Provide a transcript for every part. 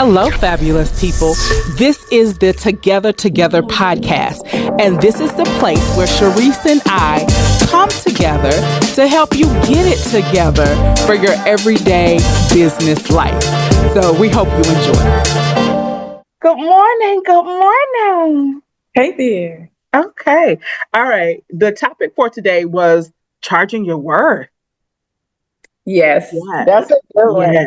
Hello, fabulous people. This is the Together podcast, and this is the place where Cherise and I come together to help you get it together for your everyday business life. So we hope you enjoy. Good morning. Good morning. Hey there. Okay. All right. The topic for today was charging your worth. Yes. That's a good one.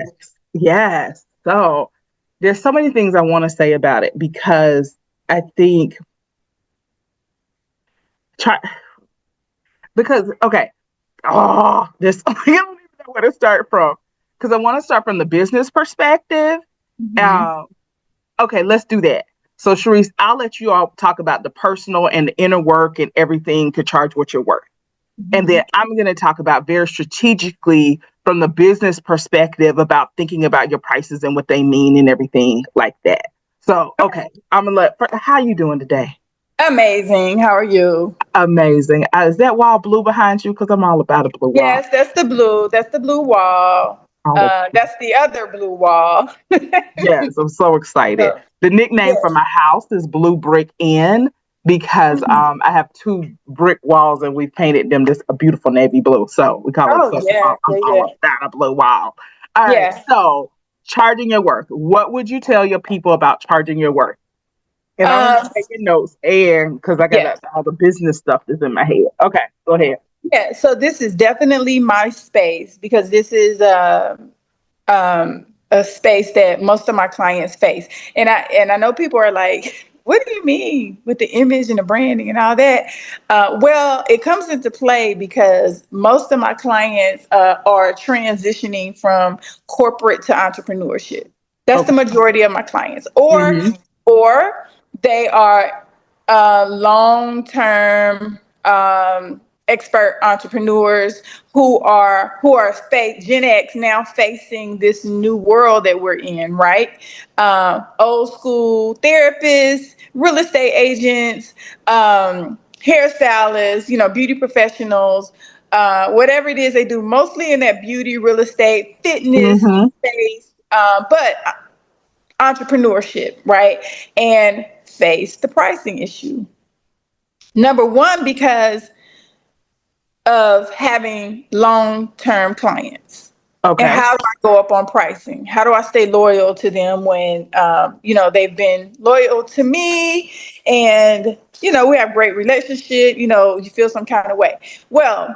Yes. So there's so many things I want to say about it because I think this I don't even know where to start from because I want to start from the business perspective. Okay, let's do that. So Cherise, I'll let you all talk about the personal and the inner work and everything to charge what you're worth. And then I'm going to talk about very strategically from the business perspective about thinking about your prices and what they mean and everything like that. So, okay, I'm going to how are you doing today? Amazing. How are you? Amazing. Is that wall blue behind you? Because I'm all about a blue wall. Yes, that's the blue. That's the blue wall. That's the other blue wall. Yes, I'm so excited. The nickname for my house is Blue Brick Inn because I have two brick walls and we painted them this a beautiful navy blue. So we call it all about a blue wall. All right. So charging your worth. What would you tell your people about charging your worth? And I'm taking notes and because I got all the business stuff that's in my head. Okay, go ahead. Yeah, so this is definitely my space because this is a space that most of my clients face. And I know people are like, what do you mean with the image and the branding and all that? Well, it comes into play because most of my clients are transitioning from corporate to entrepreneurship. That's the majority of my clients. Or they are long-term expert entrepreneurs who are Gen X now facing this new world that we're in, right? Old school therapists, real estate agents, hairstylists, beauty professionals, whatever it is they do, mostly in that beauty, real estate, fitness space, but entrepreneurship, right? And face the pricing issue. Number one, because of having long-term clients. Okay. And how do I go up on pricing? How do I stay loyal to them when, they've been loyal to me and, we have great relationship, you feel some kind of way. Well,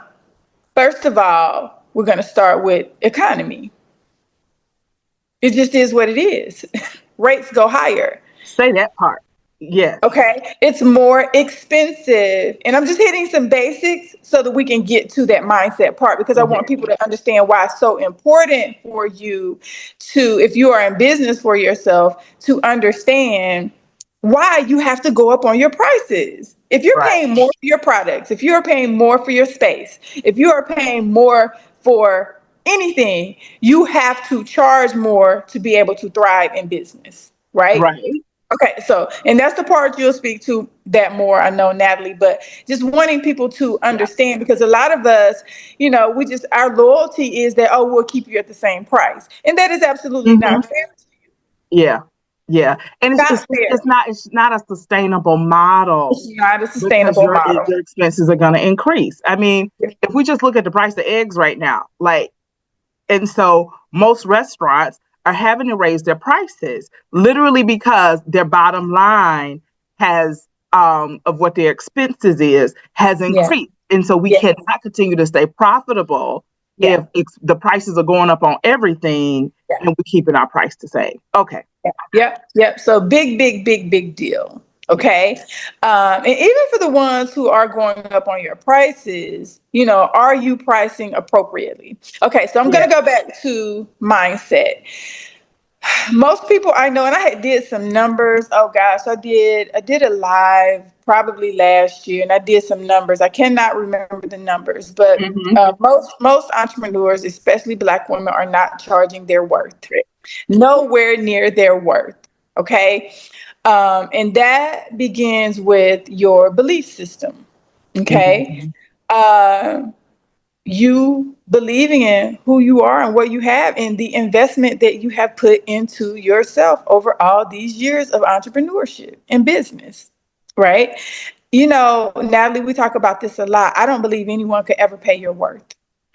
first of all, we're going to start with economy. It just is what it is. Rates go higher. Say that part. Yeah. Okay. It's more expensive. And I'm just hitting some basics so that we can get to that mindset part because I want people to understand why it's so important for you to, if you are in business for yourself, to understand why you have to go up on your prices. If you're paying more for your products, if you're paying more for your space, if you are paying more for anything, you have to charge more to be able to thrive in business, right? Right. Okay, so, and that's the part you'll speak to that more, I know, Natalie, but just wanting people to understand because a lot of us, our loyalty is that, we'll keep you at the same price. And that is absolutely not fair to you. Yeah. Yeah. And it's not a sustainable model. It's not a sustainable model. Your expenses are going to increase. I mean, if we just look at the price of eggs right now, and so most restaurants are having to raise their prices literally because their bottom line has of what their expenses has increased. And so we cannot continue to stay profitable if the prices are going up on everything and we're keeping our price the same. Okay. Yep. So big deal. Okay. And even for the ones who are going up on your prices, are you pricing appropriately? Okay. So I'm going to go back to mindset. Most people I know, and I did some numbers. Oh gosh, I did a live probably last year, and I did some numbers. I cannot remember the numbers, but most entrepreneurs, especially Black women, are not charging their worth. Nowhere near their worth. Okay. And that begins with your belief system. Okay. you believing in who you are and what you have and the investment that you have put into yourself over all these years of entrepreneurship and business, right? You know, Natalie, we talk about this a lot. I don't believe anyone could ever pay your worth.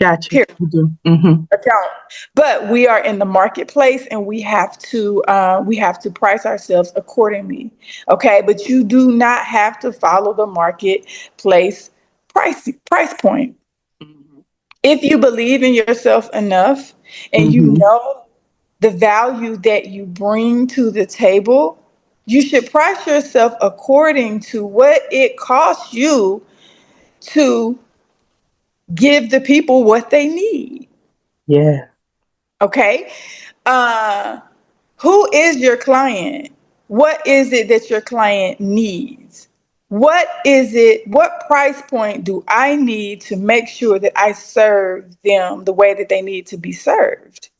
Gotcha. Period. You do. Mm-hmm. Account. But we are in the marketplace and we have to price ourselves accordingly. Okay. But you do not have to follow the marketplace price point. Mm-hmm. If you believe in yourself enough and you Mm-hmm. know the value that you bring to the table, you should price yourself according to what it costs you to give the people what they need. Yeah. Okay. Who is your client? What is it that your client needs? What price point do I need to make sure that I serve them the way that they need to be served?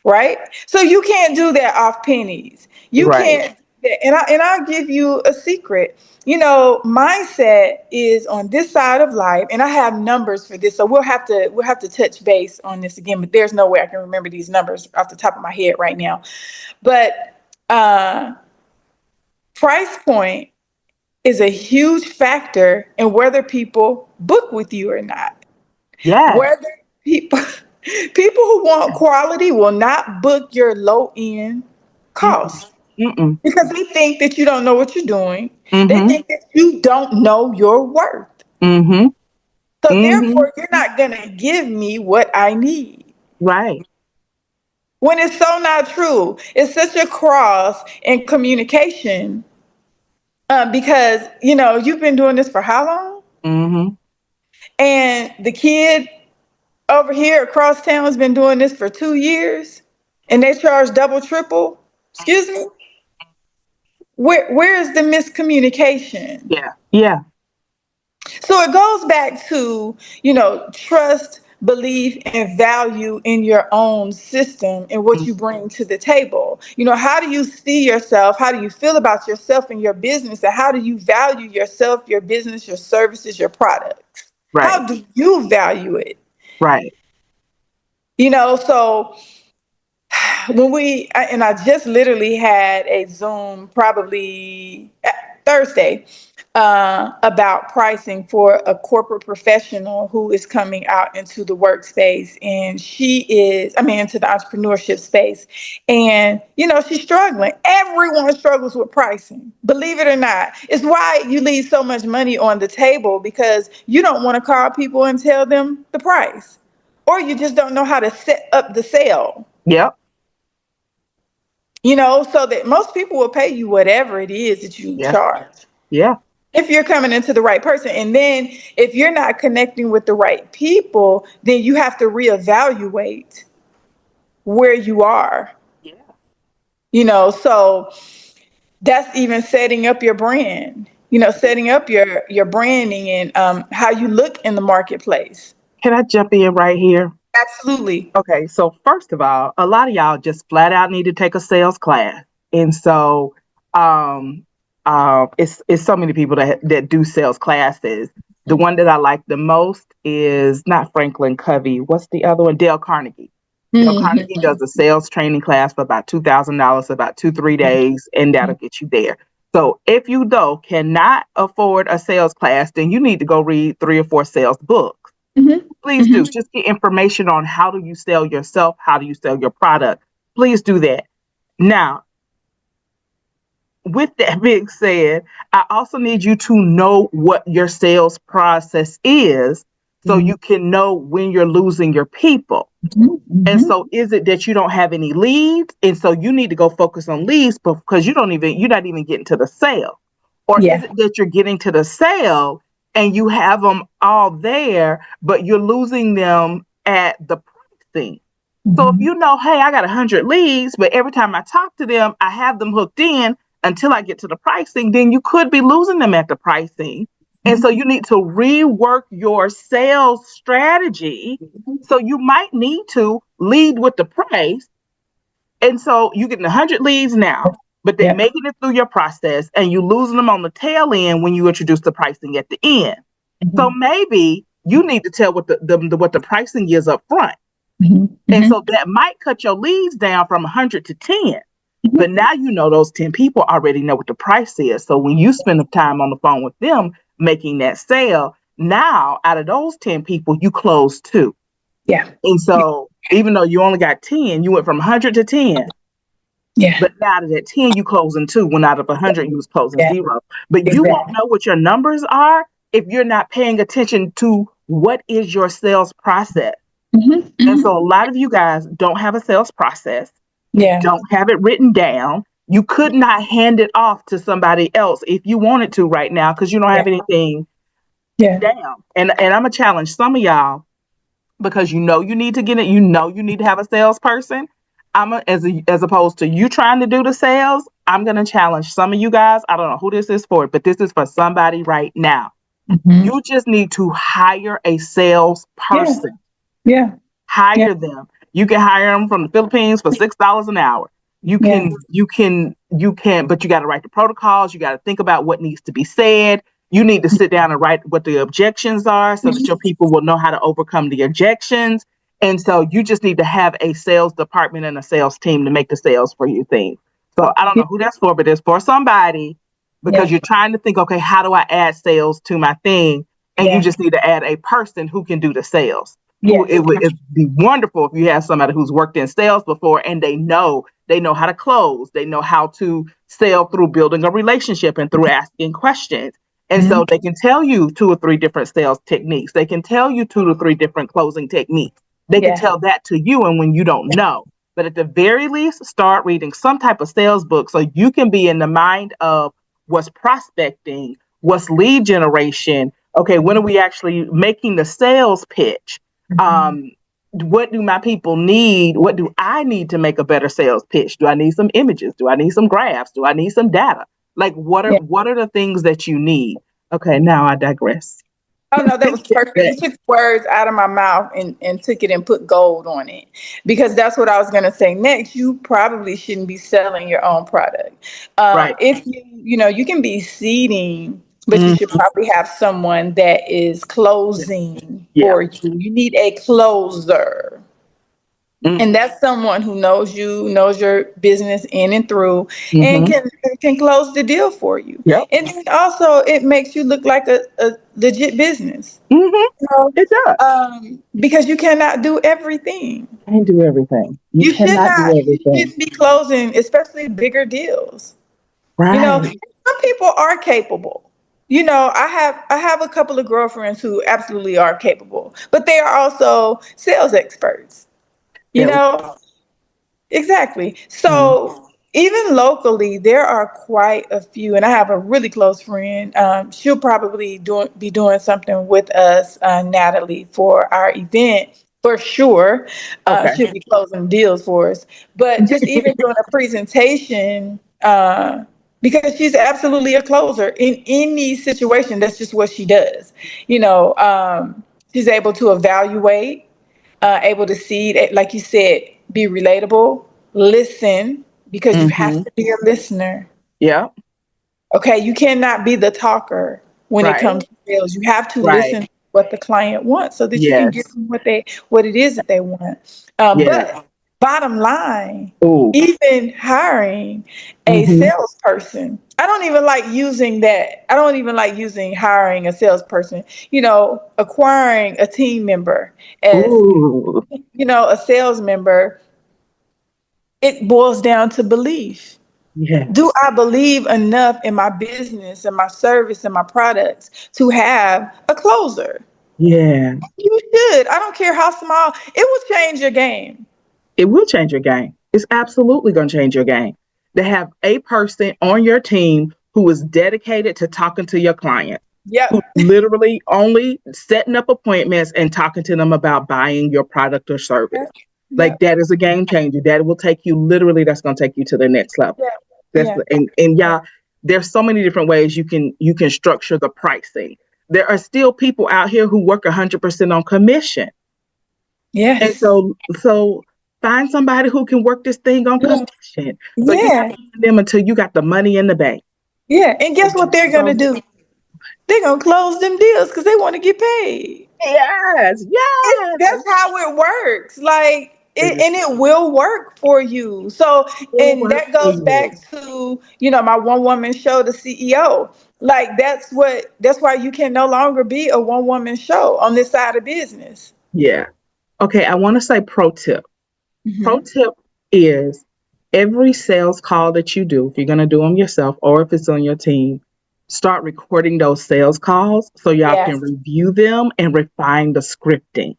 Right? So you can't do that off pennies. You Right. can't do that. And I'll give you a secret. You know, mindset is on this side of life, and I have numbers for this. So we'll have to touch base on this again, but there's no way I can remember these numbers off the top of my head right now. But price point is a huge factor in whether people book with you or not. Yeah. Whether people who want quality will not book your low end Mm-mm. cost Mm-mm. because they think that you don't know what you're doing. They Mm-hmm. think that you don't know your worth. Mm-hmm. So Mm-hmm. therefore, you're not gonna give me what I need. Right. When it's so not true, it's such a cross in communication because you know you've been doing this for how long? Mm-hmm. And the kid over here across town has been doing this for 2 years, and they charge double, triple. Excuse me. Where is the miscommunication? Yeah. Yeah. So it goes back to, you know, trust, belief, and value in your own system and what Mm. you bring to the table. You know, how do you see yourself? How do you feel about yourself and your business? And how do you value yourself, your business, your services, your products? Right. How do you value it? Right. You know, so and I just literally had a Zoom probably Thursday about pricing for a corporate professional who is coming out into the workspace, and into the entrepreneurship space, and you know she's struggling. Everyone struggles with pricing, believe it or not. It's why you leave so much money on the table because you don't want to call people and tell them the price, or you just don't know how to set up the sale. Yep. You know, so that most people will pay you whatever it is that you Yeah. charge Yeah. if you're coming into the right person. And then if you're not connecting with the right people, then you have to reevaluate where you are. Yeah. You know, so that's even setting up your brand, you know, setting up your branding and how you look in the marketplace. Can I jump in right here? Absolutely. Okay, so first of all, a lot of y'all just flat out need to take a sales class, and so um, it's so many people that do sales classes. The one that I like the most is not Franklin Covey. What's the other one? Dale Carnegie. Dale Carnegie Mm-hmm. does a sales training class for about $2,000, about 2-3 days, and that'll get you there. So if you though cannot afford a sales class, then you need to go read 3 or 4 sales books. Mm-hmm. Please do. Just get information on how do you sell yourself, how do you sell your product. Please do that. Now, with that being said, I also need you to know what your sales process is so you can know when you're losing your people. And so is it that you don't have any leads? And so you need to go focus on leads because you're not even getting to the sale. Or is Yeah. it that you're getting to the sale and you have them all there, but you're losing them at the pricing? So if you know, hey, I got 100 leads, but every time I talk to them, I have them hooked in until I get to the pricing, then you could be losing them at the pricing. And so you need to rework your sales strategy. So you might need to lead with the price. And so you're getting 100 leads now, but they're Yeah. making it through your process and you losing them on the tail end when you introduce the pricing at the end. So maybe you need to tell what what the pricing is up front. Mm-hmm. And so that might cut your leads down from 100 to 10. Mm-hmm. But now you know those 10 people already know what the price is. So when you spend the time on the phone with them making that sale, now out of those 10 people, you close 2. Yeah. And so even though you only got 10, you went from 100 to 10. Yeah. But out of that 10, you closing 2. When out of 100, you was closing 0. But you won't know what your numbers are if you're not paying attention to what is your sales process. Mm-hmm. And so a lot of you guys don't have a sales process. Yeah. Don't have it written down. You could not hand it off to somebody else if you wanted to right now because you don't have anything down. And I'm gonna challenge some of y'all because you need to get it. You need to have a salesperson. As opposed to you trying to do the sales. I'm gonna challenge some of you guys. I don't know who this is for, but this is for somebody right now. Mm-hmm. You just need to hire a sales person. Yeah. Hire them. You can hire them from the Philippines for $6 an hour. You can, but you got to write the protocols. You got to think about what needs to be said. You need to sit down and write what the objections are so that your people will know how to overcome the objections. And so you just need to have a sales department and a sales team to make the sales for your thing. So I don't know who that's for, but it's for somebody because you're trying to think, okay, how do I add sales to my thing? And you just need to add a person who can do the sales. It would be wonderful if you have somebody who's worked in sales before and they know how to close. They know how to sell through building a relationship and through asking questions. And so they can tell you 2 or 3 different sales techniques. They can tell you 2 to 3 different closing techniques. They can tell that to you and when you don't know. But at the very least, start reading some type of sales book so you can be in the mind of what's prospecting, what's lead generation. Okay, when are we actually making the sales pitch? What do my people need? What do I need to make a better sales pitch? Do I need some images? Do I need some graphs? Do I need some data? Like what are the things that you need? Okay, now I digress. Oh no, that was perfect. You took words out of my mouth and took it and put gold on it. Because that's what I was gonna say next. You probably shouldn't be selling your own product. If you can be seeding, but you should probably have someone that is closing for you. You need a closer. And that's someone who knows you, knows your business in and through, and can close the deal for you. And then also, it makes you look like a legit business. It does. Because you cannot do everything. Can't do everything. You cannot do everything. You should be closing, especially bigger deals. Right. Some people are capable. I have a couple of girlfriends who absolutely are capable, but they are also sales experts. Exactly. So even locally, there are quite a few, and I have a really close friend. She'll probably be doing something with us, Natalie, for our event for sure. She'll be closing deals for us, but just even doing a presentation, because she's absolutely a closer in any situation. That's just what she does. She's able to evaluate. Able to see, like you said, be relatable, listen, because you have to be a listener. Yeah. Okay, you cannot be the talker when it comes to sales. You have to listen to what the client wants so that you can give them what it is that they want. But bottom line, even hiring a salesperson, I don't even like using that. I don't even like using hiring a salesperson. Acquiring a team member as a sales member, it boils down to belief. Yes. Do I believe enough in my business and my service and my products to have a closer? Yeah. You should. I don't care how small. It will change your game. It will change your game. It's absolutely going to change your game. To have a person on your team who is dedicated to talking to your client. Who's literally only setting up appointments and talking to them about buying your product or service. Like that is a game changer. That will take you that's going to take you to the next level. And there's so many different ways you can structure the pricing. There are still people out here who work 100% on commission. Yes. And so find somebody who can work this thing on commission. So you have to them until you got the money in the bank. Yeah. And guess what they're going to do? They're gonna close them deals because they want to get paid. Yes, That's yes. how it works. Like It it, is, and it will work for you. So, will and work that for goes you. back to, my one woman show, the CEO. Like that's why you can no longer be a one woman show on this side of business. Yeah. Okay, I want to say pro tip. Pro Mm-hmm. tip is every sales call that you do, if you're going to do them yourself or if it's on your team, start recording those sales calls so y'all can Yes. review them and refine the scripting.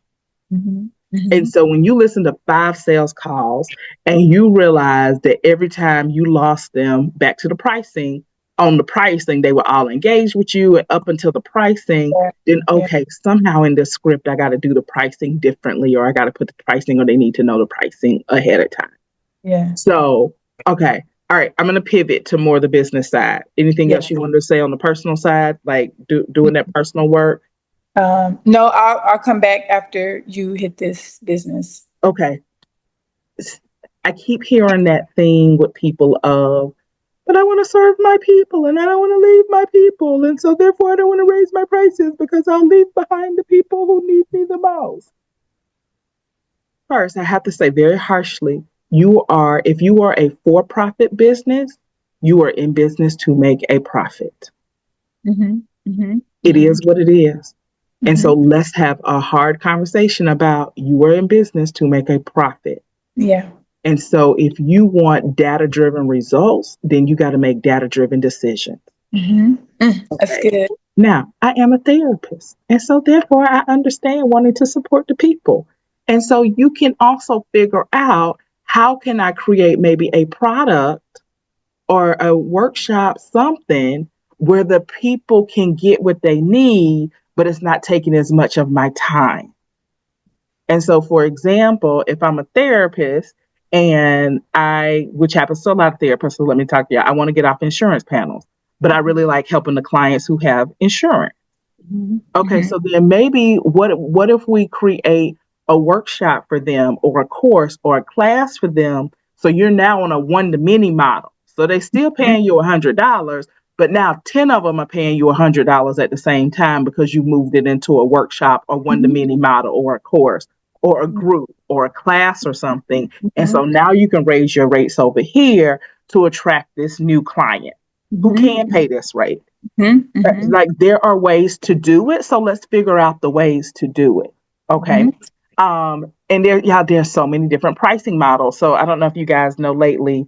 Mm-hmm. And Mm-hmm. so when you listen to 5 sales calls and you realize that every time you lost them back to the pricing, on the pricing, they were all engaged with you and up until the pricing, Yeah. then Yeah. okay, somehow in this script, I got to do the pricing differently or I got to put the pricing or they need to know the pricing ahead of time. Yeah. So, okay. All right. I'm going to pivot to more the business side. Anything else Yes. you wanted to say on the personal side, like doing that personal work? No, I'll come back after you hit this business. Okay. I keep hearing that thing with people of, but I want to serve my people and I don't want to leave my people. And so therefore I don't want to raise my prices because I'll leave behind the people who need me the most. First, I have to say very harshly, if you are a for-profit business, you are in business to make a profit. Mm-hmm. Mm-hmm. It Mm-hmm. is what it is. And so Mm-hmm. let's have a hard conversation about you are in business to make a profit. Yeah. And so if you want data driven results, then you got to make data driven decisions. Mm-hmm. That's Okay. good. Now, I am a therapist. And so therefore I understand wanting to support the people. And so you can also figure out how can I create maybe a product or a workshop, something where the people can get what they need, but it's not taking as much of my time. And so, for example, if I'm a therapist and which happens to a lot of therapists, so let me talk to you, I want to get off insurance panels, but I really like helping the clients who have insurance. Mm-hmm. Okay, Mm-hmm. so then maybe what if we create a workshop for them or a course or a class for them? So you're now on a one to many model. So they still paying you $100, but now 10 of them are paying you $100 at the same time because you moved it into a workshop or one to Mm-hmm. many model or a course or a group or a class or something. And Mm-hmm. so now you can raise your rates over here to attract this new client who can pay this rate. Mm-hmm. Mm-hmm. Like there are ways to do it, so let's figure out the ways to do it. Okay. And there's so many different pricing models. So I don't know if you guys know lately,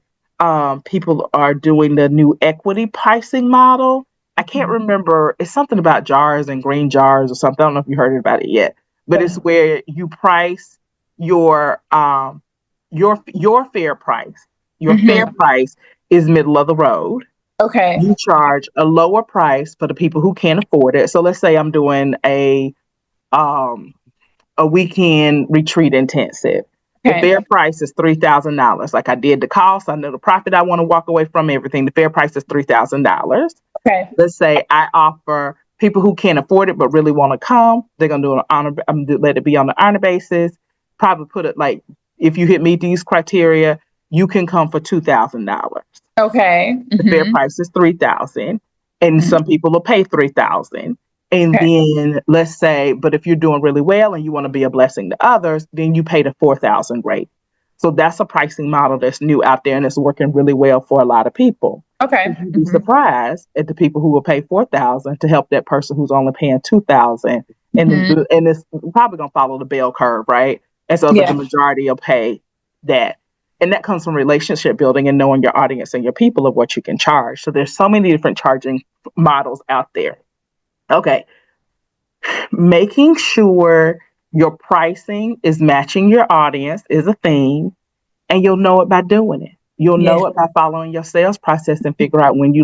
people are doing the new equity pricing model. I can't remember, it's something about jars and green jars or something. I don't know if you heard about it yet, but it's Yeah. where you price your your fair price. Your fair Mm-hmm. price is middle of the road. Okay. You charge a lower price for the people who can't afford it. So let's say I'm doing um a weekend retreat intensive. The Okay. fair price is $3,000. Like I did the cost, I know the profit I want to walk away from everything. The fair price is $3,000. Okay. Let's say I offer people who can't afford it but really want to come. They're gonna do an honor. I'm gonna let it be on the honor basis. Probably put it like if you hit meet these criteria, you can come for $2,000. Okay. The fair Mm-hmm. price is 3,000, and Mm-hmm. some people will pay 3,000. And Okay. then let's say, but if you're doing really well and you want to be a blessing to others, then you pay the 4,000 rate. So that's a pricing model that's new out there and it's working really well for a lot of people. Okay. You'd be Mm-hmm. surprised at the people who will pay 4,000 to help that person who's only paying 2,000, Mm-hmm. and it's probably gonna follow the bell curve, right? And so, but the Yeah. majority will pay that, and that comes from relationship building and knowing your audience and your people of what you can charge. So there's so many different charging models out there. Okay, making sure your pricing is matching your audience is a thing, and you'll know it by doing it. You'll Yeah. know it by following your sales process and figure out when you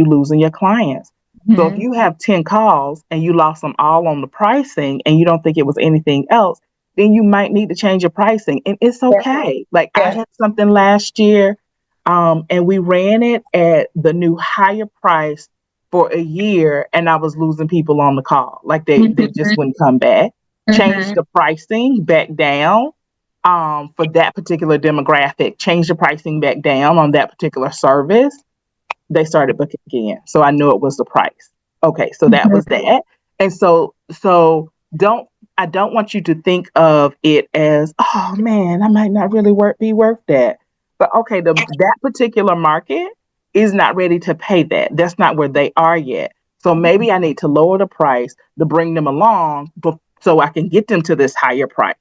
losing your clients. So if Mm-hmm. you have 10 calls and you lost them all on the pricing and you don't think it was anything else, then you might need to change your pricing. And it's Yeah. okay. Like I Yeah. had something last year, and we ran it at the new higher price for a year, and I was losing people on the call. Like they Mm-hmm. just wouldn't come back. Change Mm-hmm. the pricing back down for that particular demographic, change the pricing back down on that particular service. They started booking again. So I knew it was the price. Okay, so that was that. And I don't want you to think of it as, oh man, I might not really be worth that. But okay, that particular market is not ready to pay that. That's not where they are yet. So maybe I need to lower the price to bring them along, so I can get them to this higher price.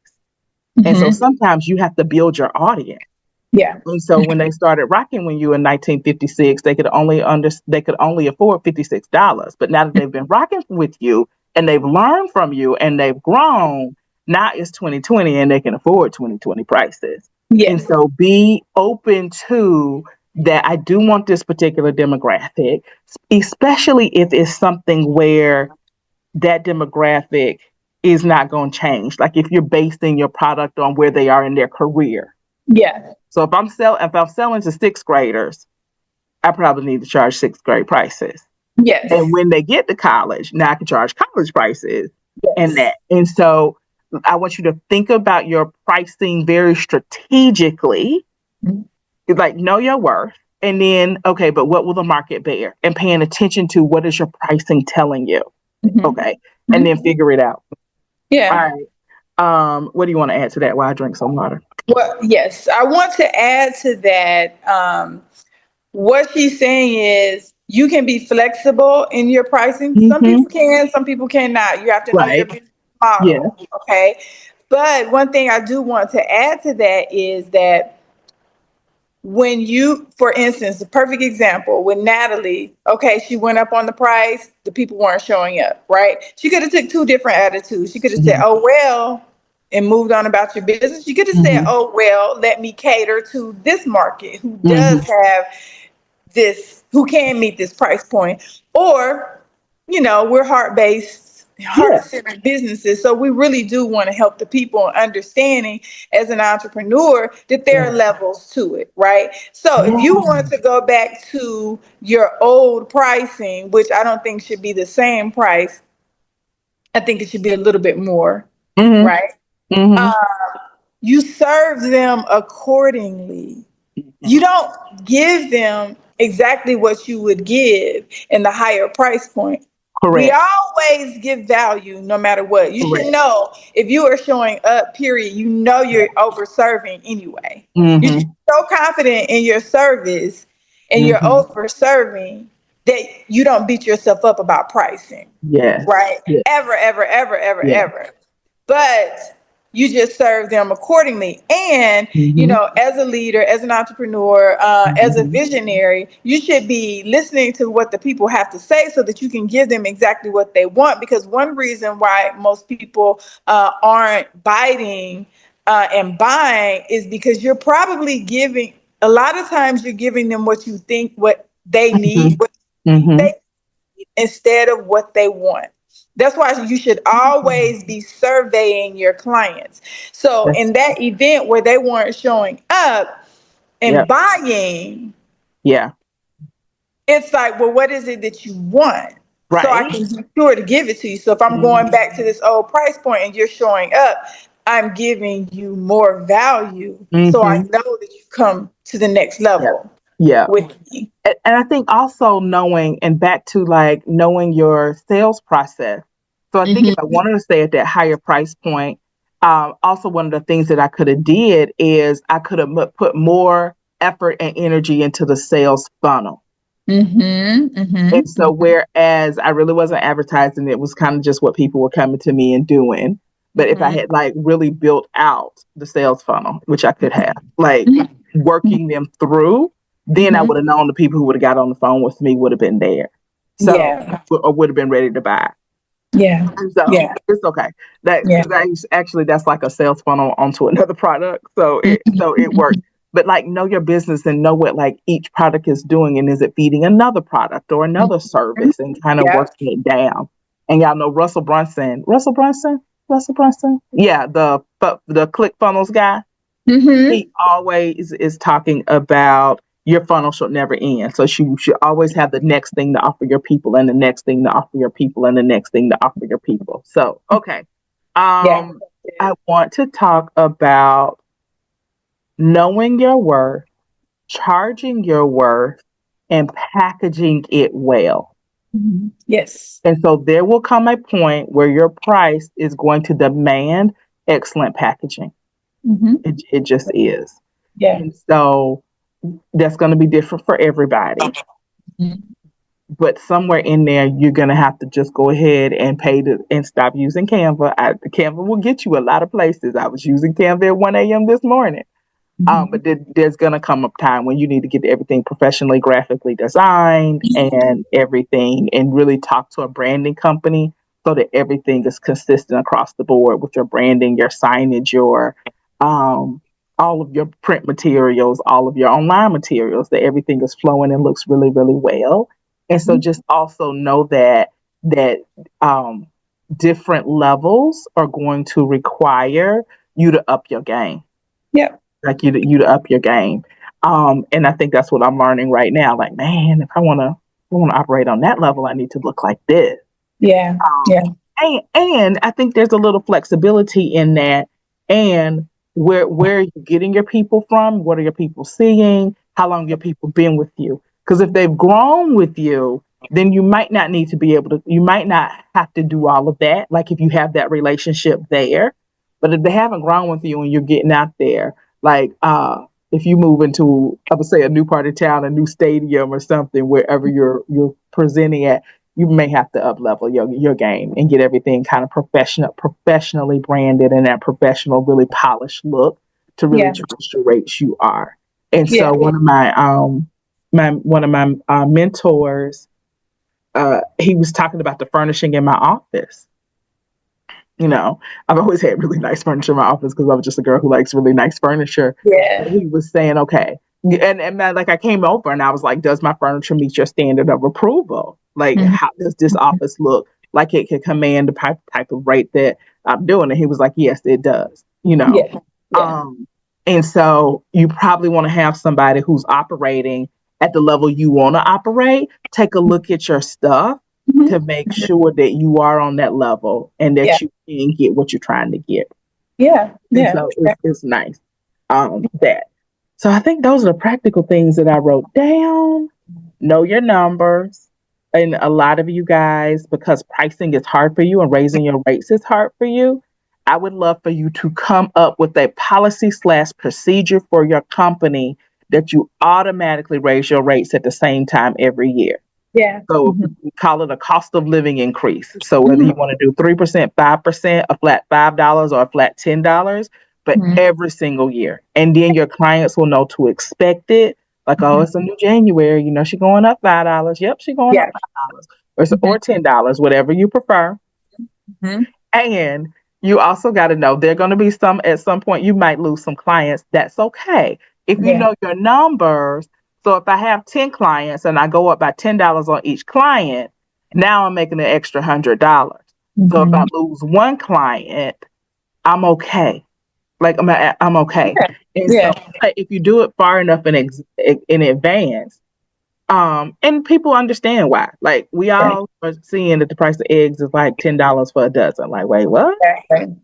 And so sometimes you have to build your audience. Yeah. And so when they started rocking with you in 1956, they could only afford $56. But now that they've been rocking with you and they've learned from you and they've grown, now it's 2020 and they can afford 2020 prices. And Yes. so be open to that. I do want this particular demographic, especially if it's something where that demographic is not going to change. Like if you're basing your product on where they are in their career. Yeah. So if I'm selling to sixth graders, I probably need to charge sixth grade prices. Yes. And when they get to college, now I can charge college prices and Yes. that. And so I want you to think about your pricing very strategically, like know your worth. And then, okay, but what will the market bear? And paying attention to what is your pricing telling you? Okay. And then figure it out. Yeah. All right. What do you want to add to that while I drink some water? Well, yes, I want to add to that. What she's saying is you can be flexible in your pricing. Some people can, some people cannot. You have to know your Right. business model. Yeah. Okay. But one thing I do want to add to that is that when you, for instance, the perfect example with Natalie, okay, she went up on the price, the people weren't showing up, right? She could have took two different attitudes. She could have said, oh, well, and moved on about your business. You could have said, oh, well, let me cater to this market who does have this, who can meet this price point. Or, we're heart-centered businesses. So we really do want to help the people understanding as an entrepreneur that there are levels to it, right? So if you want to go back to your old pricing, which I don't think should be the same price, I think it should be a little bit more, right? You serve them accordingly. You don't give them exactly what you would give in the higher price point. We Correct. always give value no matter what. You should know if you are showing up, period, you're over serving anyway. You should be so confident in your service and you're over serving that you don't beat yourself up about pricing. Yes. Right? Yes. Ever, ever, ever, ever, ever. But you just serve them accordingly. And, as a leader, as an entrepreneur, as a visionary, you should be listening to what the people have to say so that you can give them exactly what they want. Because one reason why most people aren't biting and buying is because you're probably a lot of times you're giving them what you think, what they need, what they need instead of what they want. That's why you should always be surveying your clients. So in that event where they weren't showing up and buying, it's like, well, what is it that you want? Right. So I can be sure to give it to you. So if I'm going back to this old price point and you're showing up, I'm giving you more value. So I know that you come to the next level. With me. And I think also knowing, and back to like knowing your sales process. So I think if I wanted to stay at that higher price point, also one of the things that I could have did is I could have put more effort and energy into the sales funnel. And so whereas I really wasn't advertising, it was kind of just what people were coming to me and doing. But if I had like really built out the sales funnel, which I could have, like working them through, then I would have known the people who would have got on the phone with me would have been there. So, or would have been ready to buy. So it's okay. That's like a sales funnel onto another product. So it works. But like know your business and know what like each product is doing, and is it feeding another product or another service, and kind of working it down. And y'all know Russell Brunson. Yeah, the ClickFunnels guy. He always is talking about your funnel should never end. So you should always have the next thing to offer your people, and the next thing to offer your people, and the next thing to offer your people. So, okay. I want to talk about knowing your worth, charging your worth, and packaging it well. Yes. And so there will come a point where your price is going to demand excellent packaging. It just is. Yeah. And so that's going to be different for everybody. But somewhere in there, you're going to have to just go ahead and and stop using Canva. Canva will get you a lot of places. I was using Canva at 1 a.m. this morning. But there's going to come a time when you need to get everything professionally, graphically designed and everything, and really talk to a branding company so that everything is consistent across the board with your branding, your signage, your all of your print materials, all of your online materials, that everything is flowing and looks really, really well. And so just also know that um, different levels are going to require you to up your game. Yep. Like you to up your game. And I think that's what I'm learning right now. Like, man, if I wanna operate on that level, I need to look like this. Yeah. Yeah. And I think there's a little flexibility in that. And where are you getting your people from? What are your people seeing? How long have your people been with you? Because if they've grown with you, then you might not need to be able to, you might not have to do all of that. Like if you have that relationship there. But if they haven't grown with you and you're getting out there, like if you move into, I would say, a new part of town, a new stadium or something, wherever you're presenting at, you may have to up level your game and get everything kind of professionally branded and that professional, really polished look to really charge the rates you are. And so one of my mentors, he was talking about the furnishing in my office. You know, I've always had really nice furniture in my office because I was just a girl who likes really nice furniture. Yeah. But he was saying, okay, and like I came over and I was like, does my furniture meet your standard of approval? Like, how does this office look? Like it can command the type of rate that I'm doing. And he was like, yes, it does. You know, Yeah. and so you probably want to have somebody who's operating at the level you want to operate. Take a look at your stuff to make sure that you are on that level and that you can get what you're trying to get. Yeah. And so it's nice that. So I think those are the practical things that I wrote down. Know your numbers. And a lot of you guys, because pricing is hard for you and raising your rates is hard for you, I would love for you to come up with a policy/procedure for your company that you automatically raise your rates at the same time every year. Yeah. So we call it a cost of living increase. So whether you want to do 3%, 5%, a flat $5 or a flat $10, but every single year. And then your clients will know to expect it. Like, oh, it's a new January, you know, she's going up $5. Yep, she's going up $5. Or $10, whatever you prefer. And you also got to know there are going to be at some point you might lose some clients. That's okay. If you know your numbers. So if I have 10 clients and I go up by $10 on each client, now I'm making an extra $100. So if I lose one client, I'm okay. Like I'm okay. And so if you do it far enough in advance, and people understand why. Like we all are seeing that the price of eggs is like $10 for a dozen. Like, wait, what?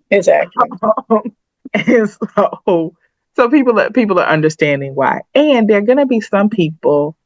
Exactly. And so people are understanding why. And there are gonna be some people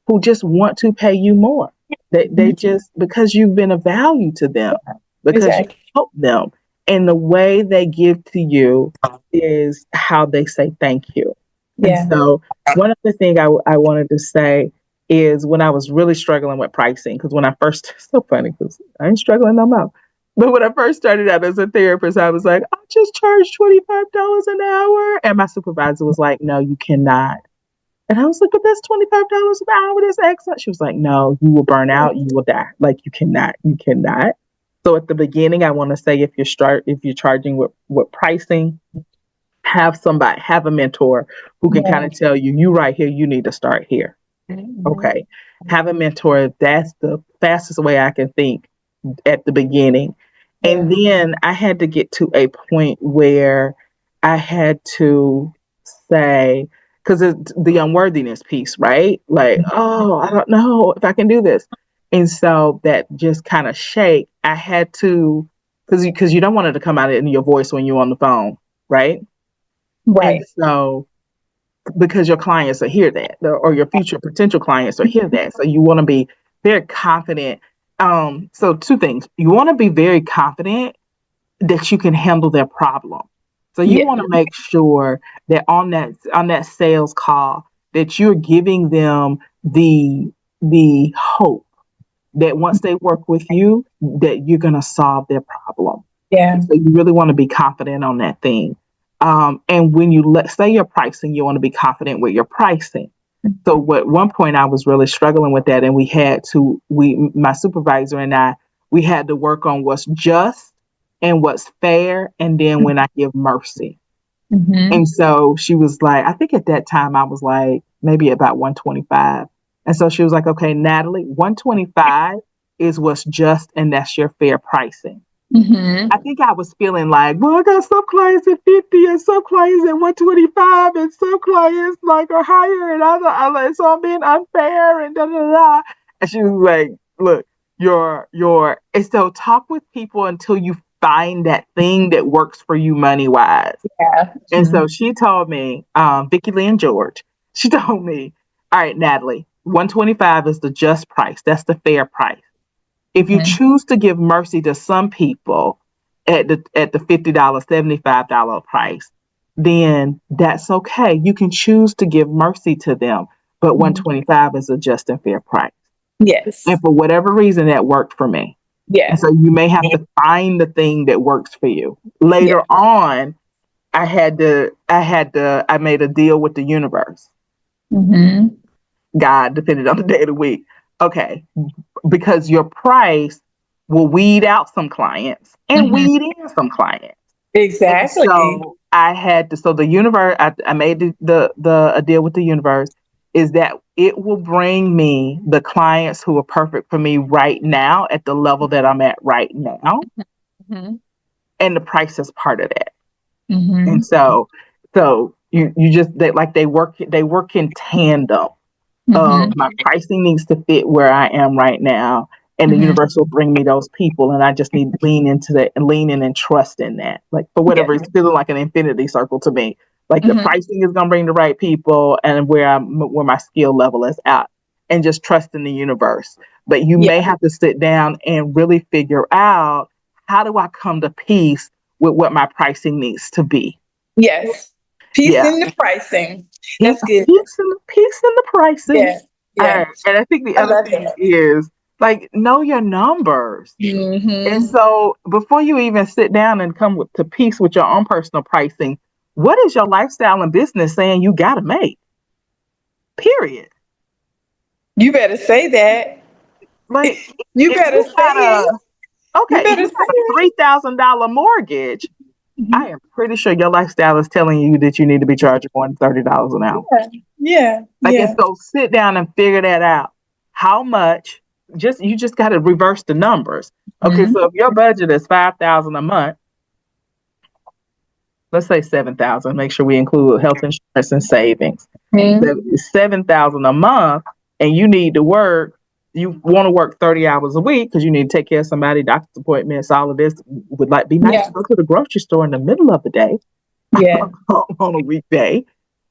who just want to pay you more. They just, because you've been of value to them, because you help them. And the way they give to you is how they say thank you. And so one of the things I wanted to say is when I was really struggling with pricing, because when I first, it's so funny because I ain't struggling no more. But when I first started out as a therapist, I was like, I just charge $25 an hour. And my supervisor was like, no, you cannot. And I was like, but that's $25 an hour. That's excellent. She was like, no, you will burn out. You will die. Like you cannot. So at the beginning, I want to say if you're charging with pricing, have a mentor who can kind of tell you right here, you need to start here. Okay. Have a mentor. That's the fastest way I can think at the beginning. And then I had to get to a point where I had to say, because it's the unworthiness piece, right? Like, oh, I don't know if I can do this. And so that just kind of shake. I had to, because you don't want it to come out in your voice when you're on the phone, right? Right. And so, because your clients will hear that, or your future potential clients will hear that. So you want to be very confident So two things. You want to be very confident that you can handle their problem. So you Yeah. want to make sure that on that sales call that you're giving them the hope that once they work with you, that you're going to solve their problem. Yeah. So you really want to be confident on that thing. And when you say your pricing, you want to be confident with your pricing. So at one point I was really struggling with that, and my supervisor and I, we had to work on what's just and what's fair, and then when I give mercy. Mm-hmm. And so she was like, I think at that time I was like maybe about 125. And so she was like, okay, Natalie, 125 is what's just, and that's your fair pricing. Mm-hmm. I think I was feeling like, well, I got some clients at 50 and some clients at 125 and some clients like are higher, and I like, so I'm being unfair and da da da. And she was like, look, and so talk with people until you find that thing that works for you money wise. Yeah. And so she told me, Vicky Lee and George, she told me, all right, Natalie, 125 is the just price. That's the fair price. If you choose to give mercy to some people at the $50, $75 price, then that's okay. You can choose to give mercy to them, but 125 is a just and fair price. Yes. And for whatever reason, that worked for me. Yeah. And so you may have to find the thing that works for you. Later on, I made a deal with the universe. Mm-hmm. God, depending on the day of the week. Okay, because your price will weed out some clients and weed in some clients. Exactly. So the universe, I made a deal with the universe, is that it will bring me the clients who are perfect for me right now at the level that I'm at right now. Mm-hmm. And the price is part of that. Mm-hmm. And so you just, they work in tandem. My pricing needs to fit where I am right now, and the universe will bring me those people, and I just need to lean into that and lean in and trust in that. Like, for whatever, it's feeling like an infinity circle to me. Like, the pricing is going to bring the right people, and where my skill level is at, and just trust in the universe. But you may have to sit down and really figure out, how do I come to peace with what my pricing needs to be? Yes. Peace Yeah. in the pricing. Peace That's good. peace in the pricing. Yeah. Yeah. And I think the I other love thing that. is, like, know your numbers. And Mm-hmm. so before you even sit down and to peace with your own personal pricing, what is your lifestyle and business saying you got to make? Period. You better say that. Like, You if better you say got it. You if better you say got a it. $3,000 mortgage, Mm-hmm. I am pretty sure your lifestyle is telling you that you need to be charging more than $30 an hour. Yeah. Yeah. Like, and Yeah. so sit down and figure that out. How much? You just got to reverse the numbers. Okay, Mm-hmm. so if your budget is 5,000 a month, let's say 7,000. Make sure we include health insurance and savings. Mm-hmm. So it's 7,000 a month, and you need to work. You want to work 30 hours a week because you need to take care of somebody, doctor's appointments, all of this. Would like be nice Yeah. to go to the grocery store in the middle of the day Yeah. on a weekday.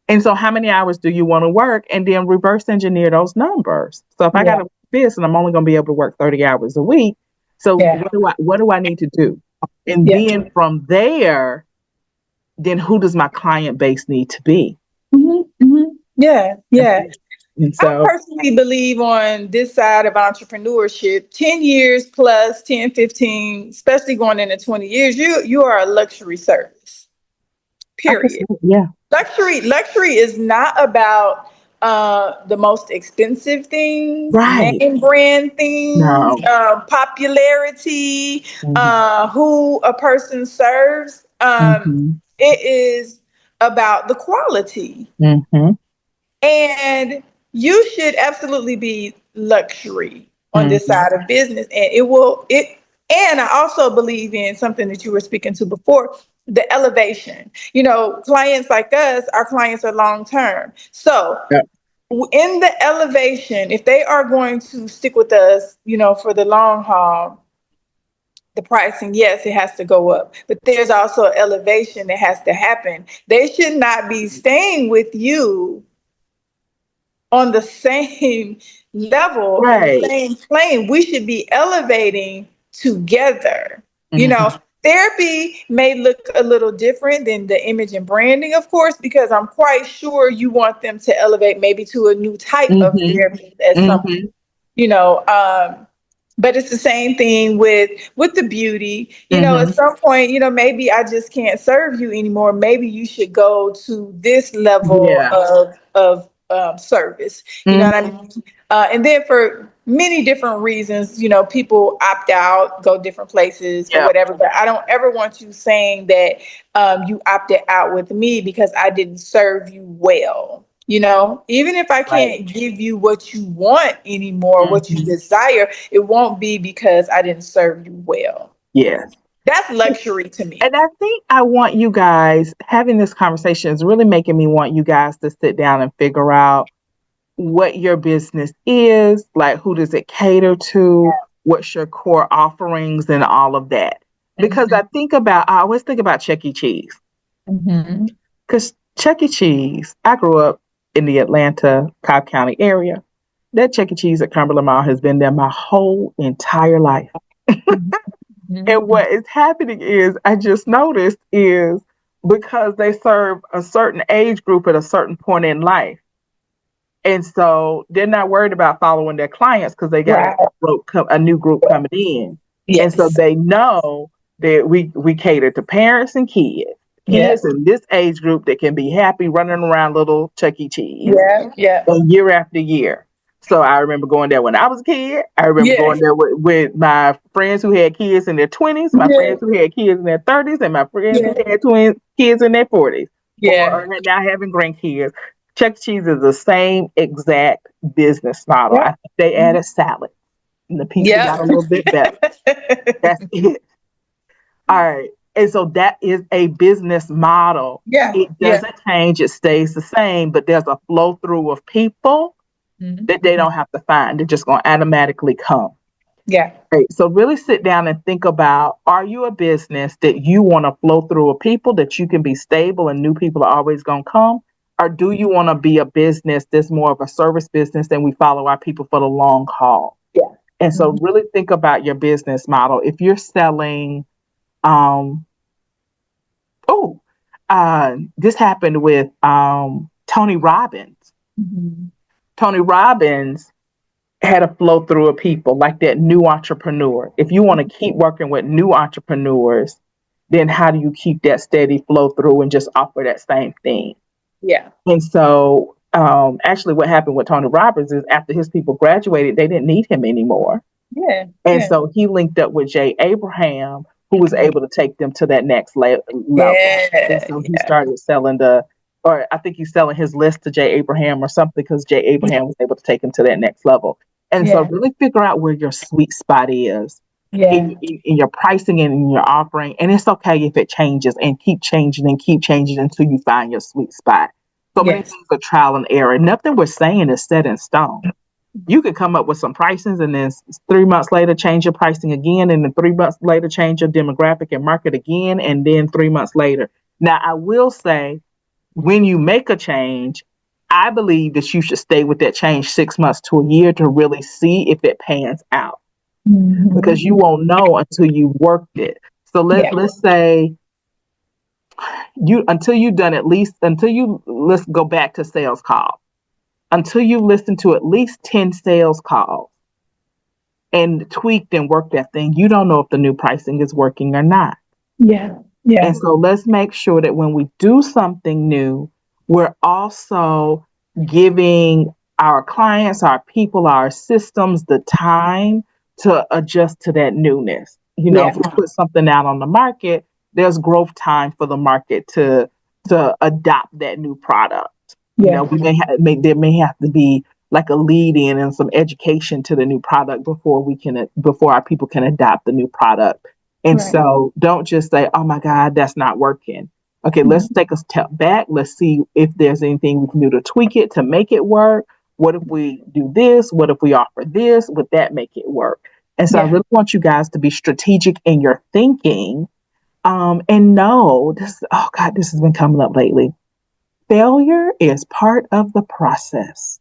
And so how many hours do you want to work? And then reverse engineer those numbers. So if I got Yeah. to this and I'm only going to be able to work 30 hours a week, so Yeah. what do I need to do? And Yeah. then from there, then who does my client base need to be? Mm-hmm. Mm-hmm. Yeah. Yeah. And I so personally believe on this side of entrepreneurship, 10 years plus 10, 15, especially going into 20 years, you are a luxury service. I can Period. say, yeah, Luxury is not about the most expensive things, right. name brand things, No. popularity, Mm-hmm. who a person serves. Mm-hmm. It is about the quality. Mm-hmm. And you should absolutely be luxury on this Mm-hmm. side of business. And and I also believe in something that you were speaking to before, the elevation. Clients like us, our clients are long term. So Yep. in the elevation, if they are going to stick with us, for the long haul, the pricing, yes, it has to go up, but there's also elevation that has to happen. They should not be staying with you on the same level and the Right. same plane. We should be elevating together. You Mm-hmm. know, therapy may look a little different than the image and branding, of course, because I'm quite sure you want them to elevate maybe to a new type of Mm-hmm. therapy at some, Mm-hmm. you know, but it's the same thing with the beauty. You know, Mm-hmm. at some point, you know, maybe I just can't serve you anymore. Maybe you should go to this level Yeah. of service. You know what I Mm-hmm. mean? And then for many different reasons, you know, people opt out, go different places for Yeah. whatever. But I don't ever want you saying that you opted out with me because I didn't serve you well. You know, even if I Right. can't give you what you want anymore, what you Mm-hmm. desire, it won't be because I didn't serve you well. Yes. That's luxury to me. And I think I want you guys having this conversation is really making me want you guys to sit down and figure out what your business is, like who does it cater to, what's your core offerings and all of that. Because I always think about Chuck E. Cheese. Mm-hmm. Because Chuck E. Cheese, I grew up in the Atlanta, Cobb County area. That Chuck E. Cheese at Cumberland Mall has been there my whole entire life. And what is happening is, I just noticed is because they serve a certain age group at a certain point in life. And so they're not worried about following their clients because they got Right. a new group coming in. And so Yes. they know that we cater to parents and kids. Yeah. Kids in this age group that can be happy running around little Chuck E. Cheese Yeah. Yeah. and year after year. So I remember going there when I was a kid. I remember Yeah. going there with my friends who had kids in their 20s, my Yeah. friends who had kids in their 30s, and my friends who Yeah. had kids in their 40s or Yeah. are now having grandkids. Chuck E. Cheese is the same exact business model. I Yeah. think they added salad and the pizza got a Yeah. little bit better. That's it. All right. And so that is a business model. Yeah. It Yeah. doesn't change, it stays the same, but there's a flow through of people that they don't have to find. They're just going to automatically come. Yeah. Right. So really sit down and think about, are you a business that you want to flow through of people that you can be stable and new people are always going to come? Or do you want to be a business that's more of a service business and we follow our people for the long haul? Yeah. And so really think about your business model. If you're selling, this happened with Tony Robbins. Tony Robbins had a flow through of people like that new entrepreneur. If you want to keep working with new entrepreneurs, then how do you keep that steady flow through and just offer that same thing? Yeah. And so actually what happened with Tony Robbins is after his people graduated, they didn't need him anymore. Yeah. And Yeah. so he linked up with Jay Abraham, who was able to take them to that next level. And Yeah. so he started selling or I think he's selling his list to Jay Abraham or something because Jay Abraham was able to take him to that next level. And so Yeah. really figure out where your sweet spot is Yeah. in your pricing and in your offering. And it's okay if it changes and keep changing until you find your sweet spot. So many Yes. things are trial and error. Nothing we're saying is set in stone. You could come up with some pricings and then 3 months later change your pricing again, and then 3 months later change your demographic and market again, and then 3 months later. Now, I will say, when you make a change, I believe that you should stay with that change 6 months to a year to really see if it pans out, because you won't know until you worked it. So let's say let's go back to sales call. Until you listen to at least 10 sales calls and tweaked and worked that thing, you don't know if the new pricing is working or not. Yeah. Yeah. And so let's make sure that when we do something new, we're also giving our clients, our people, our systems the time to adjust to that newness. If we put something out on the market, there's growth time for the market to adopt that new product. Yeah. There may have to be like a lead in and some education to the new product before our people can adopt the new product. And so don't just say, oh my God, that's not working. Okay, let's take a step back. Let's see if there's anything we can do to tweak it to make it work. What if we do this? What if we offer this? Would that make it work? And so I really want you guys to be strategic in your thinking, and know this. Oh God, this has been coming up lately. Failure is part of the process.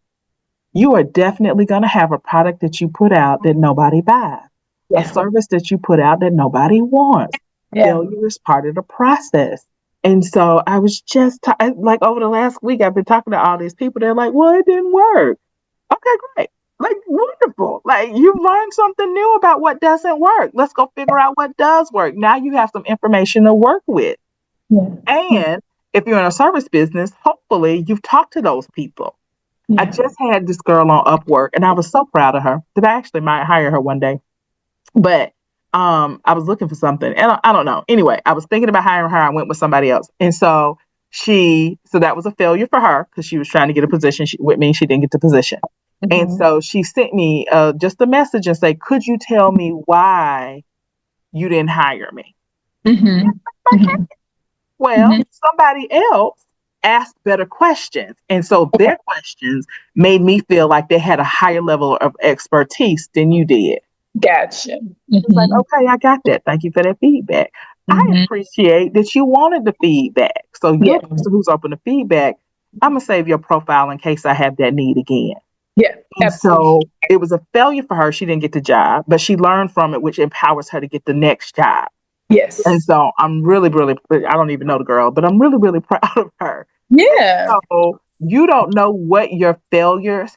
you are definitely going to have a product that you put out that nobody buys, a service that you put out that nobody wants. Failure is part of the process. And so I was just like over the last week, I've been talking to all these people. They're like, well, it didn't work. Okay, great. Like, wonderful. Like, you've learned something new about what doesn't work. Let's go figure out what does work. Now you have some information to work with. Yeah. And if you're in a service business, hopefully you've talked to those people. I just had this girl on Upwork, and I was so proud of her that I actually might hire her one day. But I was looking for something, and I don't know. Anyway, I was thinking about hiring her. I went with somebody else, and so that was a failure for her because she was trying to get a position with me. She didn't get the position, and so she sent me just a message and say, "Could you tell me why you didn't hire me?" Well, somebody else asked better questions. And so their questions made me feel like they had a higher level of expertise than you did. Gotcha. It's like, okay, I got that. Thank you for that feedback. I appreciate that you wanted the feedback. So you're the person who's open to feedback. I'm going to save your profile in case I have that need again. Yeah, and absolutely. So it was a failure for her. She didn't get the job, but she learned from it, which empowers her to get the next job. Yes. And so I'm really, really, I don't even know the girl, but I'm really, really proud of her. Yeah. So you don't know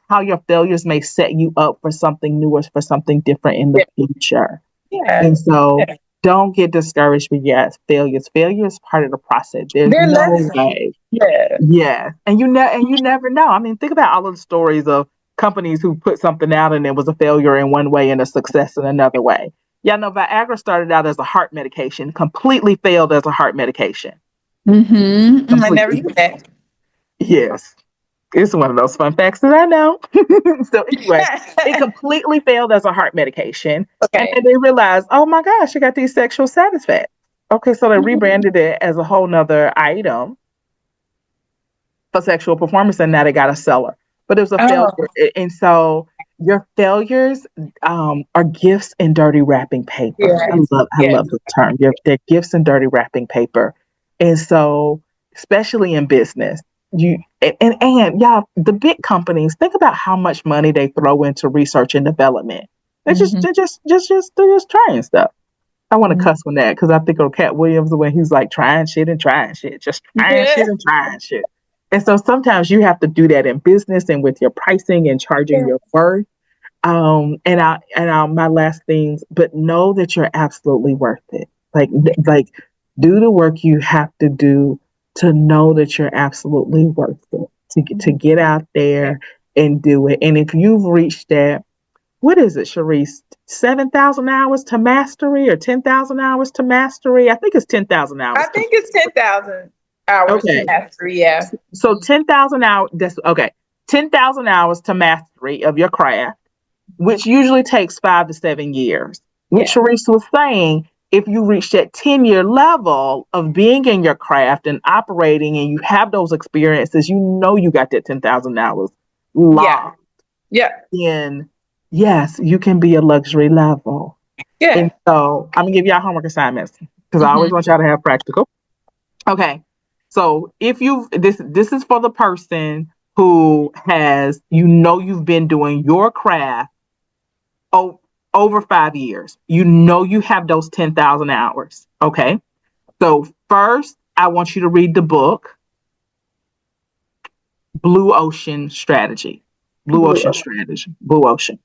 how your failures may set you up for something new or for something different in the future. Yeah. And so don't get discouraged with failures. Failure is part of the process. There's no way. Yeah. Yeah. And you never know. I mean, think about all of the stories of companies who put something out and it was a failure in one way and a success in another way. Yeah, no, Viagra started out as a heart medication, completely failed as a heart medication. I never knew that. Yes. It's one of those fun facts that I know. So anyway, it completely failed as a heart medication. Okay. And then they realized, oh my gosh, I got these sexual side effects. Okay, so they rebranded it as a whole nother item for sexual performance, and now they got a seller. But it was a failure. And so your failures are gifts in dirty wrapping paper. Yes. I love the term. They're gifts in dirty wrapping paper. And so, especially in business, and y'all, the big companies, think about how much money they throw into research and development. They're just trying stuff. I want to cuss on that because I think of Cat Williams when he's like trying shit, just trying shit and trying shit. And so sometimes you have to do that in business and with your pricing and charging your worth. My last things, but know that you're absolutely worth it. Like do the work you have to do to know that you're absolutely worth it, to get out there and do it. And if you've reached that, what is it, Cherise? 7,000 hours to mastery or 10,000 hours to mastery? I think it's 10,000 hours. I think it's 10,000 hours to mastery. Yeah. So 10,000 hours. That's okay. 10,000 hours to mastery of your craft, which usually takes 5 to 7 years. Which Cherise was saying, if you reach that 10-year level of being in your craft and operating, and you have those experiences, you know you got that 10,000 hours locked. Yeah. Then yes, you can be a luxury level. Yeah. And so I'm gonna give y'all homework assignments because I always want y'all to have practical. Okay. So if this is for the person who has, you've been doing your craft over 5 years. You have those 10,000 hours. Okay. So first, I want you to read the book, Blue Ocean Strategy. Blue Ocean.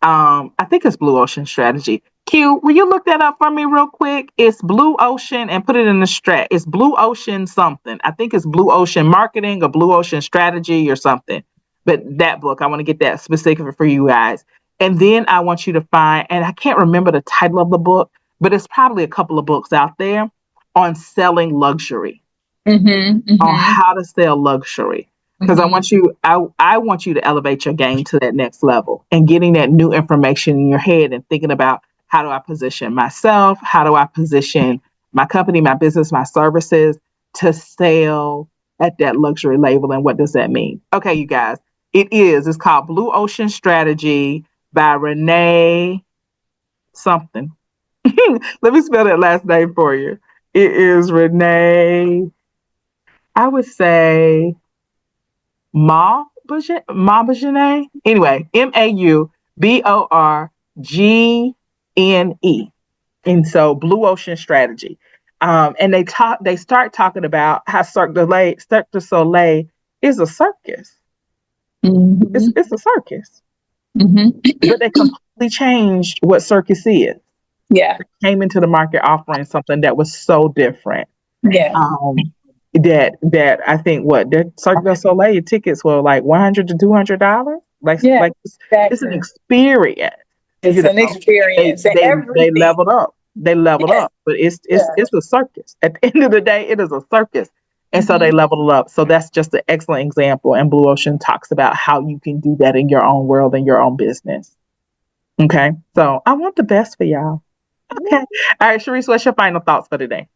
I think it's Blue Ocean Strategy. Q, will you look that up for me real quick? It's Blue Ocean and put it in the strat. It's Blue Ocean something. I think it's Blue Ocean Marketing or Blue Ocean Strategy or something. But that book, I want to get that specific for you guys. And then I want you to find, and I can't remember the title of the book, but it's probably a couple of books out there on selling luxury, on how to sell luxury. Because I want you to elevate your game to that next level and getting that new information in your head and thinking about, how do I position myself? How do I position my company, my business, my services to sell at that luxury label? And what does that mean? Okay, you guys, it's called Blue Ocean Strategy by Renee something. Let me spell that last name for you. It is Renee, I would say, Ma Maubourgene. Anyway, Mauborgene. And so Blue Ocean Strategy. And they start talking about how Cirque du Soleil is a circus. Mm-hmm. It's a circus. Mm-hmm. But they completely changed what circus is. Yeah. They came into the market offering something that was so different. Yeah. That I think the Cirque du Soleil tickets were like $100 to $200. Yeah. It's an Exactly. experience. It's an experience, and They everything. leveled up. They leveled Yeah. up, but Yeah. it's a circus. At the end of the day, it is a circus, and so they Mm-hmm. leveled it up. So that's just an excellent example. And Blue Ocean talks about how you can do that in your own world and your own business. Okay, so I want the best for y'all. Okay, all right, Cherise, what's your final thoughts for today?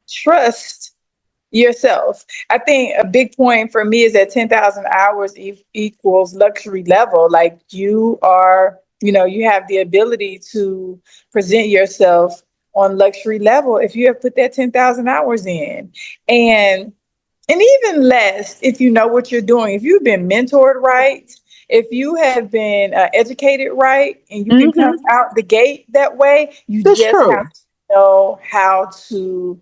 Trust yourself. I think a big point for me is that 10,000 hours equals luxury level. Like you are, you have the ability to present yourself on luxury level if you have put that 10,000 hours in. And even less if you know what you're doing. If you've been mentored right, if you have been educated right, and you can come out the gate that way, you That's just true. have to know how to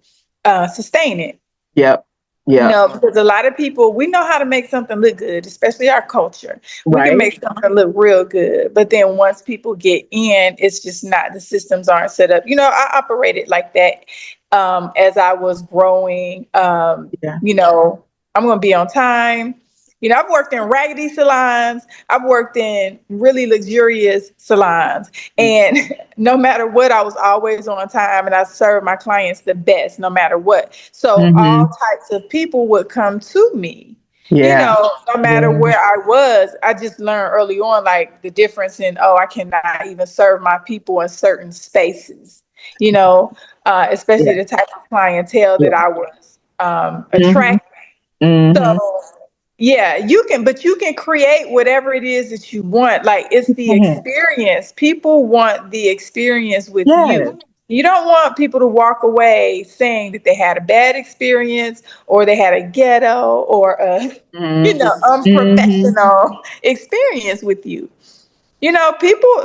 sustain it. Yep. Because a lot of people, we know how to make something look good, especially our culture. We can Right. make something look real good. But then once people get in, it's just not, the systems aren't set up. I operated like that as I was growing. Yeah. I'm going to be on time. I've worked in raggedy salons. I've worked in really luxurious salons. And no matter what, I was always on time, and I served my clients the best, no matter what. So all types of people would come to me. Yeah. No matter where I was. I just learned early on, like, the difference in, I cannot even serve my people in certain spaces, especially the type of clientele that I was attracting. So yeah, you can create whatever it is that you want. Like, it's the experience. People want the experience with you. You don't want people to walk away saying that they had a bad experience, or they had a ghetto, or a unprofessional experience with you. People,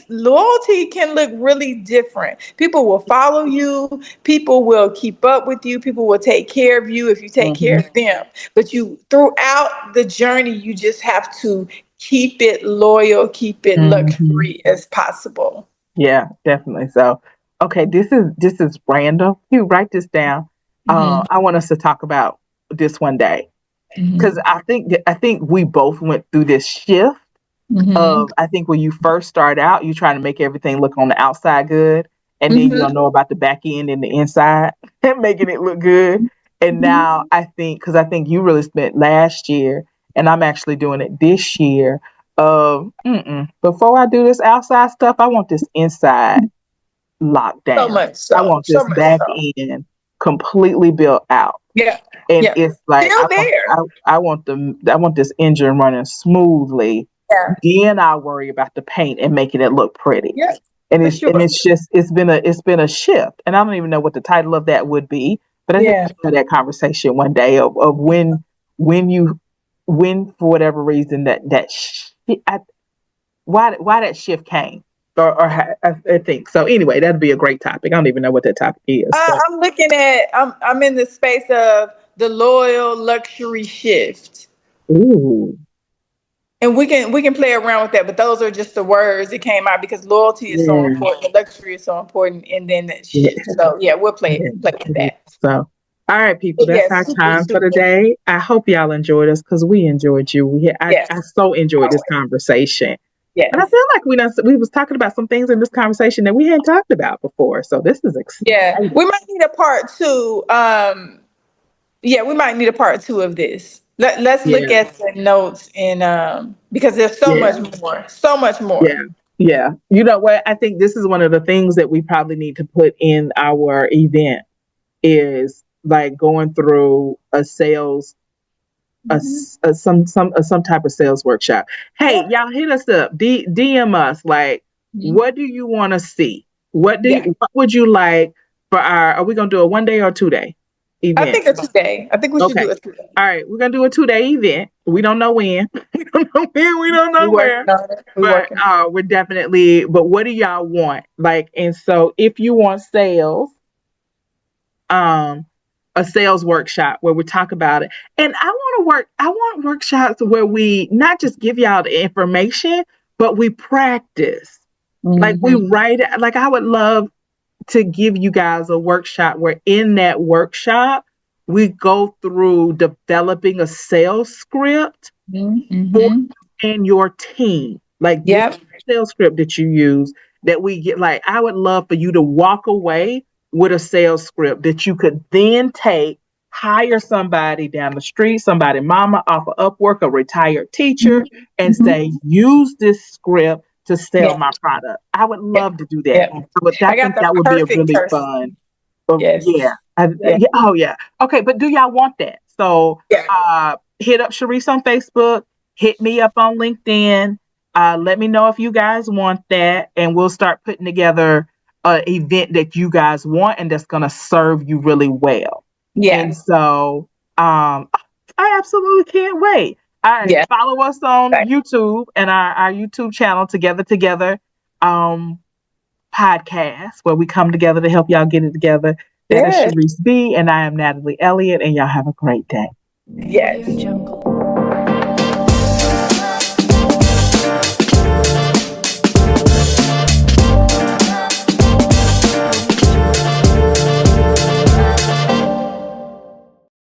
loyalty can look really different. People will follow you. People will keep up with you. People will take care of you if you take care of them. But throughout the journey, you just have to keep it loyal, keep it luxury as possible. Yeah, definitely. So, okay, this is random. You write this down. I want us to talk about this one day, because I think we both went through this shift of, I think when you first start out, you trying to make everything look on the outside good, and then you don't know about the back end and the inside and making it look good. And now I think you really spent last year, and I'm actually doing it this year. Before I do this outside stuff, I want this inside locked down. So much I so. want this back end completely built out. Yeah. And Yeah. it's like Still there. I want this engine running smoothly. Yeah. Then I'll worry about the paint and making it look pretty. Yeah. And it's been a shift. And I don't even know what the title of that would be, but I think we should have that conversation one day of when for whatever reason why that shift came, or I think so. Anyway, that'd be a great topic. I don't even know what that topic is. I'm looking at. I'm in the space of the loyal luxury shift. Ooh. And we can play around with that, but those are just the words that came out, because loyalty is so important, luxury is so important, and then that shift. So yeah, we'll play with that. So, all right, people, that's our time for today. I hope y'all enjoyed us, because we enjoyed you. I so enjoyed this conversation. Yes. And I feel like we was talking about some things in this conversation that we hadn't talked about before. So this is exciting. Yeah, we might need a part two. We might need a part two of this. Let's look at the notes, and because there's so much more. Yeah. You know what? I think this is one of the things that we probably need to put in our event, is like going through a sales, some type of sales workshop. Hey, y'all, hit us up, DM us. Like, what do you want to see? What would you like for our? Are we gonna do a 1 day or 2 day? I event? think a 2-day. I think we should Okay. do a 2-day. All right. We're going to do a 2-day event. We don't know when. We don't know when. We don't We know where. working on it. But we're definitely, but what do y'all want? Like, and so if you want sales, a sales workshop where we talk about it. And I want workshops where we not just give y'all the information, but we practice. Like we write it. Like I would love to give you guys a workshop where in that workshop we go through developing a sales script for and your team. Like this sales script that you use that we get. Like I would love for you to walk away with a sales script that you could then take, hire somebody down the street, somebody mama off of Upwork, a retired teacher, and say, use this script to sell my product. I would love to do that. I think that would be a really fun. Yeah. Oh yeah. Okay, but do y'all want that? So hit up Cherise on Facebook, hit me up on LinkedIn. Let me know if you guys want that, and we'll start putting together an event that you guys want and that's gonna serve you really well. Yeah. And so I absolutely can't wait. All right, follow us on YouTube and our YouTube channel, Together podcast, where we come together to help y'all get it together. That is Cherise B, and I am Natalie Elliott, and y'all have a great day. Yes.